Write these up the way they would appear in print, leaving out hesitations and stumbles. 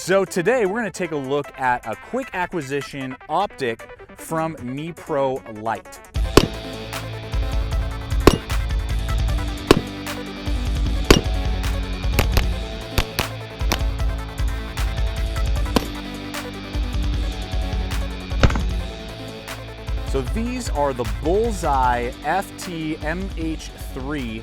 So today we're going to take a look at a quick acquisition optic from Meprolight. So these are the Bullseye FT MH3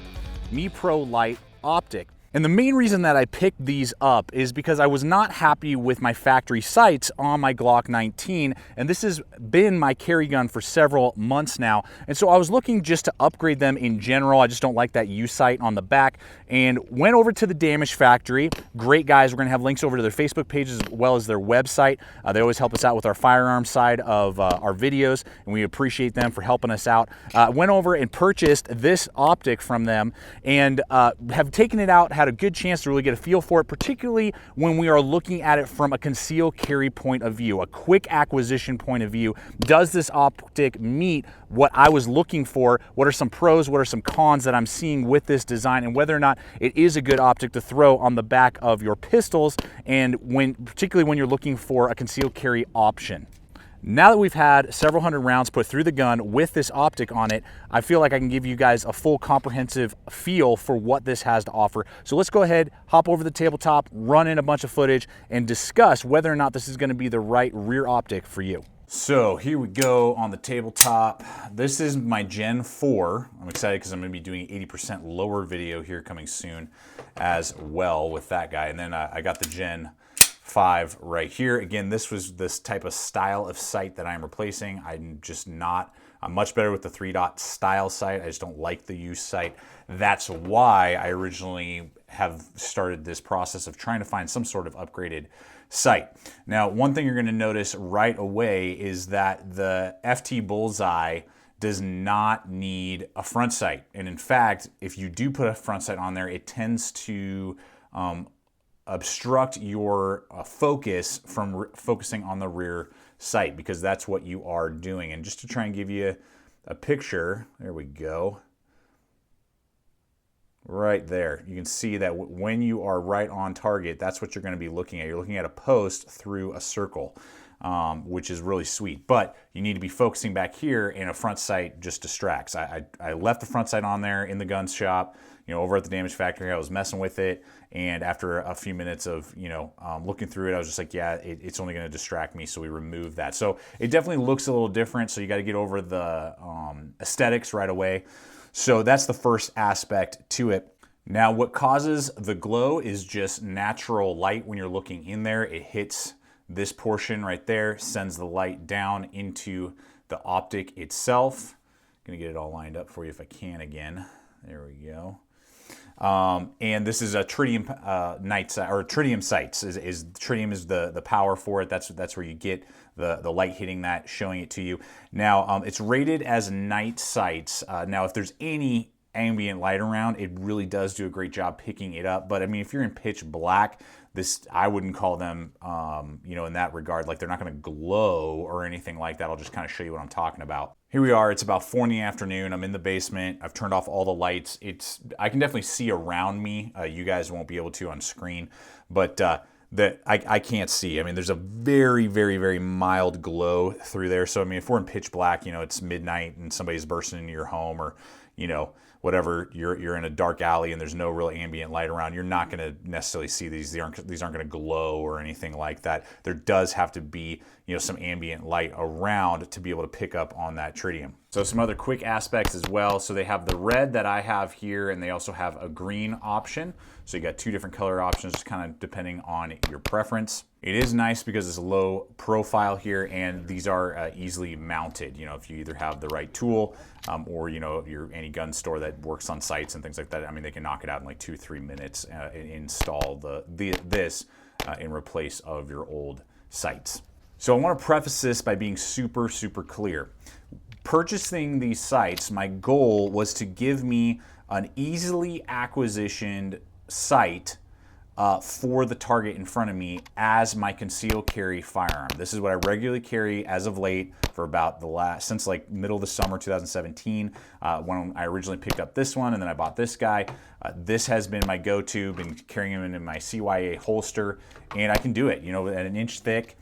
Meprolight optic. And the main reason that I picked these up is because I was not happy with my factory sights on my Glock 19, and this has been my carry gun for several months now. And so I was looking just to upgrade them in general. I just don't like that U sight on the back, and went over to the Damage Factory. Great guys. We're gonna have links over to their Facebook page as well as their website. They always help us out with our firearms side of our videos, and we appreciate them for helping us out. Went over and purchased this optic from them, and have taken it out, had a good chance to really get a feel for it, particularly when we are looking at it from a concealed carry point of view, a quick acquisition point of view. Does this optic meet what I was looking for? What are some pros? What are some cons that I'm seeing with this design, and whether or not it is a good optic to throw on the back of your pistols, and particularly when you're looking for a concealed carry option. Now that we've had several hundred rounds put through the gun with this optic on it, I feel like I can give you guys a full comprehensive feel for what this has to offer. So let's go ahead, hop over the tabletop, run in a bunch of footage, and discuss whether or not this is going to be the right rear optic for you. So here we go on the tabletop. This is my Gen 4. I'm excited because I'm going to be doing 80% lower video here coming soon as well with that guy. And then I got the Gen 5 right here. Again, this was this type of style of sight that I'm replacing. I'm much better with the 3-dot style sight. I just don't like the U sight. That's why I originally have started this process of trying to find some sort of upgraded sight. Now, one thing you're going to notice right away is that the FT Bullseye does not need a front sight. And in fact, if you do put a front sight on there, it tends to obstruct your focus from focusing on the rear sight, because that's what you are doing. And just to try and give you a picture, there we go. Right there, you can see that when you are right on target, that's what you're going to be looking at. You're looking at a post through a circle, which is really sweet. But you need to be focusing back here, and a front sight just distracts. I left the front sight on there in the gun shop, over at the Damage Factory. I was messing with it, and after a few minutes of looking through it, I was just like, yeah, it's only going to distract me, so we removed that. So it definitely looks a little different, so you got to get over the aesthetics right away. So that's the first aspect to it. Now, what causes the glow is just natural light. When you're looking in there, it hits this portion right there, sends the light down into the optic itself. I'm gonna get it all lined up for you if I can again. There we go. And this is a tritium night sight, or tritium sights. Tritium is the power for it. That's where you get the light hitting that, showing it to you. Now, it's rated as night sights. Now, if there's any ambient light around, it really does do a great job picking it up. But I mean, if you're in pitch black, I wouldn't call them, in that regard, like they're not going to glow or anything like that. I'll just kind of show you what I'm talking about. Here we are. It's about 4 in the afternoon. I'm in the basement. I've turned off all the lights. I can definitely see around me. You guys won't be able to on screen, but I can't see. I mean, there's a very, very, very mild glow through there. So I mean, if we're in pitch black, it's midnight and somebody's bursting into your home, or whatever, you're in a dark alley and there's no real ambient light around, you're not going to necessarily see these. These aren't going to glow or anything like that. There does have to be some ambient light around to be able to pick up on that tritium. So some other quick aspects as well. So they have the red that I have here, and they also have a green option. So you got 2 different color options, just kind of depending on your preference. It is nice because it's a low profile here, and these are easily mounted. If you either have the right tool, or you're any gun store that works on sights and things like that. I mean, they can knock it out in like 2-3 minutes and install this in replace of your old sights. So I want to preface this by being super, super clear. Purchasing these sights, my goal was to give me an easily acquisitioned sight for the target in front of me as my concealed carry firearm. This is what I regularly carry as of late for about since like middle of the summer 2017, when I originally picked up this one, and then I bought this guy. This has been my go-to, been carrying them in my CYA holster, and I can do it, you know, at an inch thick.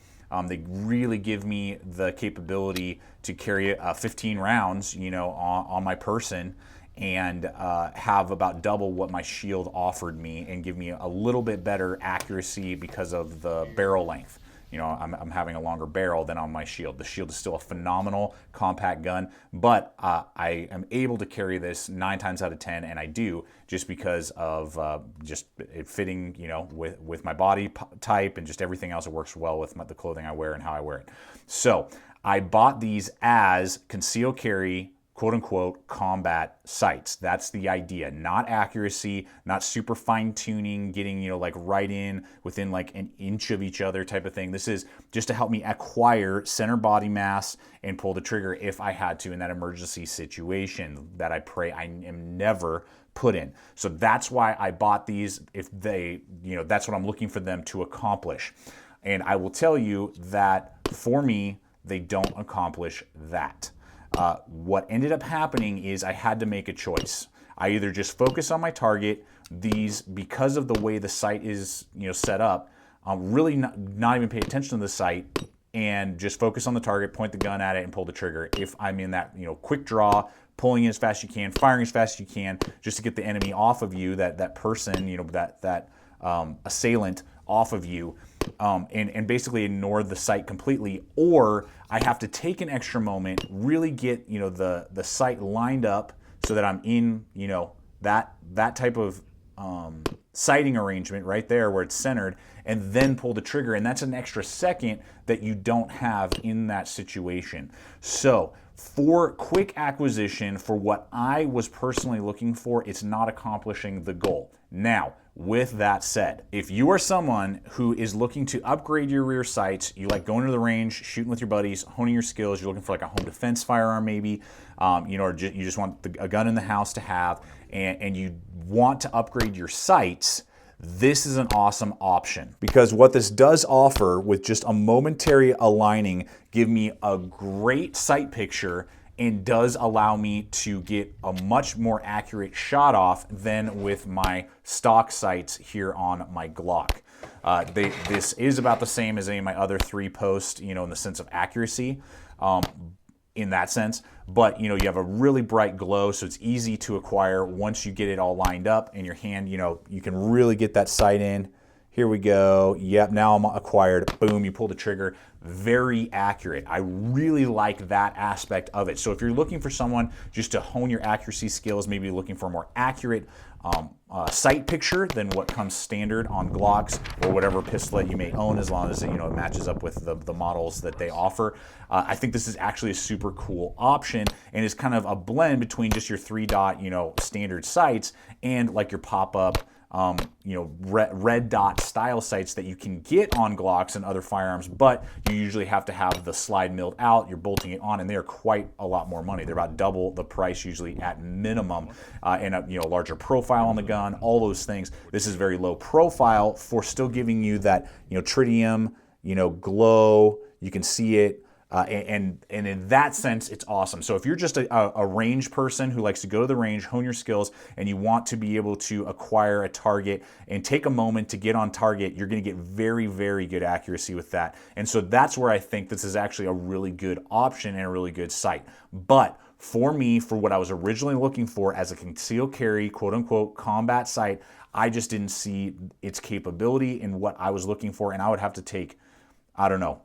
They really give me the capability to carry 15 rounds, you know, on my person, and have about double what my shield offered me, and give me a little bit better accuracy because of the barrel length. You know, I'm having a longer barrel than on my shield. The shield is still a phenomenal compact gun, but I am able to carry this 9 times out of 10, and I do, just because of just it fitting, you know, with my body type and just everything else. It works well with the clothing I wear and how I wear it. So I bought these as concealed carry, quote unquote, combat sights. That's the idea. Not accuracy, not super fine tuning, getting, you know, like right in within like an inch of each other type of thing. This is just to help me acquire center body mass and pull the trigger if I had to in that emergency situation that I pray I am never put in. So that's why I bought these. If they, you know, that's what I'm looking for them to accomplish. And I will tell you that for me, they don't accomplish that. What ended up happening is I had to make a choice. I either just focus on my target. These, because of the way the sight is, you know, set up, really not even pay attention to the sight and just focus on the target, point the gun at it, and pull the trigger. If I'm in that, you know, quick draw, pulling in as fast as you can, firing as fast as you can, just to get the enemy off of you, that person, you know, that assailant off of you, and basically ignore the sight completely. Or I have to take an extra moment, really get, you know, the sight lined up so that I'm in, you know, that type of sighting arrangement right there where it's centered, and then pull the trigger. And that's an extra second that you don't have in that situation. So for quick acquisition, for what I was personally looking for, it's not accomplishing the goal. Now, with that said, if you are someone who is looking to upgrade your rear sights, you like going to the range, shooting with your buddies, honing your skills, you're looking for like a home defense firearm maybe, you know, or you just want a gun in the house to have, and you want to upgrade your sights, this is an awesome option, because what this does offer with just a momentary aligning give me a great sight picture, and does allow me to get a much more accurate shot off than with my stock sights here on my Glock. This is about the same as any of my other 3-post, you know, in the sense of accuracy, in that sense. But, you know, you have a really bright glow, so it's easy to acquire once you get it all lined up in your hand. You know, you can really get that sight in. Here we go. Yep, now I'm acquired. Boom, you pull the trigger. Very accurate. I really like that aspect of it. So if you're looking for someone just to hone your accuracy skills, maybe looking for a more accurate sight picture than what comes standard on Glocks or whatever pistolet you may own, as long as it, you know, it matches up with the models that they offer, I think this is actually a super cool option, and is kind of a blend between just your 3-dot, you know, standard sights and like your pop-up, you know, red dot style sights that you can get on Glocks and other firearms, but you usually have to have the slide milled out, you're bolting it on, and they're quite a lot more money. They're about double the price usually at minimum, and a, you know, larger profile on the gun, all those things. This is very low profile for still giving you that, you know, tritium, you know, glow, you can see it. And in that sense, it's awesome. So if you're just a range person who likes to go to the range, hone your skills, and you want to be able to acquire a target and take a moment to get on target, you're going to get very, very good accuracy with that. And so that's where I think this is actually a really good option and a really good sight. But for me, for what I was originally looking for as a concealed carry, quote unquote, combat sight, I just didn't see its capability in what I was looking for, and I would have to take, I don't know,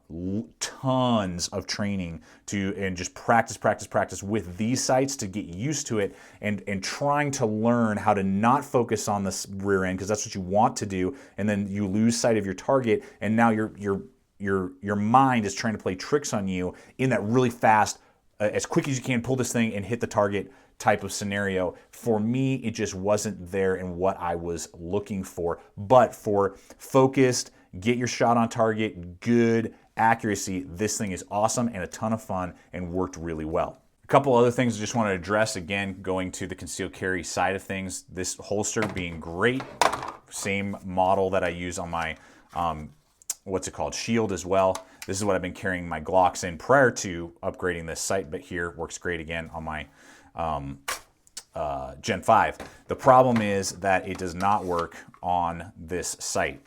tons of training and just practice with these sights to get used to it, and trying to learn how to not focus on the rear end, because that's what you want to do, and then you lose sight of your target, and now your mind is trying to play tricks on you in that really fast, as quick as you can, pull this thing and hit the target type of scenario. For me, it just wasn't there in what I was looking for. But for focused, get your shot on target, good accuracy, this thing is awesome and a ton of fun and worked really well. A couple other things I just want to address, again, going to the concealed carry side of things. This holster being great, same model that I use on my, what's it called, Shield as well. This is what I've been carrying my Glocks in prior to upgrading this sight, but here works great again on my Gen 5. The problem is that it does not work on this sight.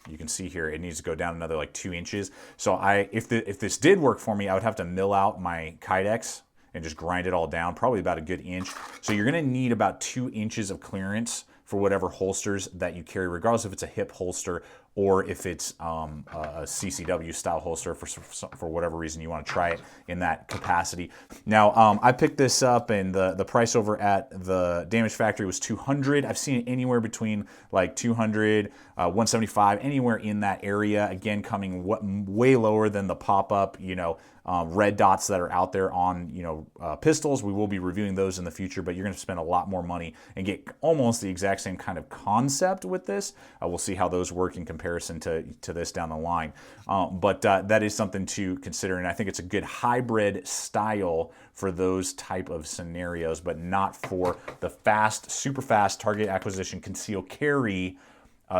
You can see here it needs to go down another like 2 inches. So if this did work for me, I would have to mill out my Kydex and just grind it all down, probably about a good inch. So you're gonna need about 2 inches of clearance for whatever holsters that you carry, regardless if it's a hip holster or if it's a CCW style holster for whatever reason you want to try it in that capacity. Now, I picked this up and the price over at the Damage Factory was $200. I've seen it anywhere between like $200, $175, anywhere in that area. Again, coming way lower than the pop-up, you know, red dots that are out there on, you know, pistols. We will be reviewing those in the future, but you're going to spend a lot more money and get almost the exact same kind of concept with this. We'll see how those work in comparison to this down the line. But that is something to consider, and I think it's a good hybrid style for those type of scenarios, but not for the fast, super fast target acquisition, conceal carry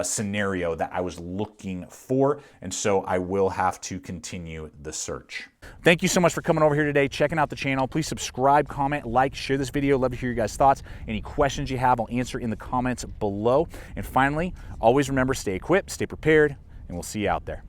scenario that I was looking for, and so I will have to continue the search. Thank you so much for coming over here today, checking out the channel. Please subscribe, comment, like, share this video. Love to hear your guys' thoughts. Any questions you have, I'll answer in the comments below. And finally, always remember, stay equipped, stay prepared, and we'll see you out there.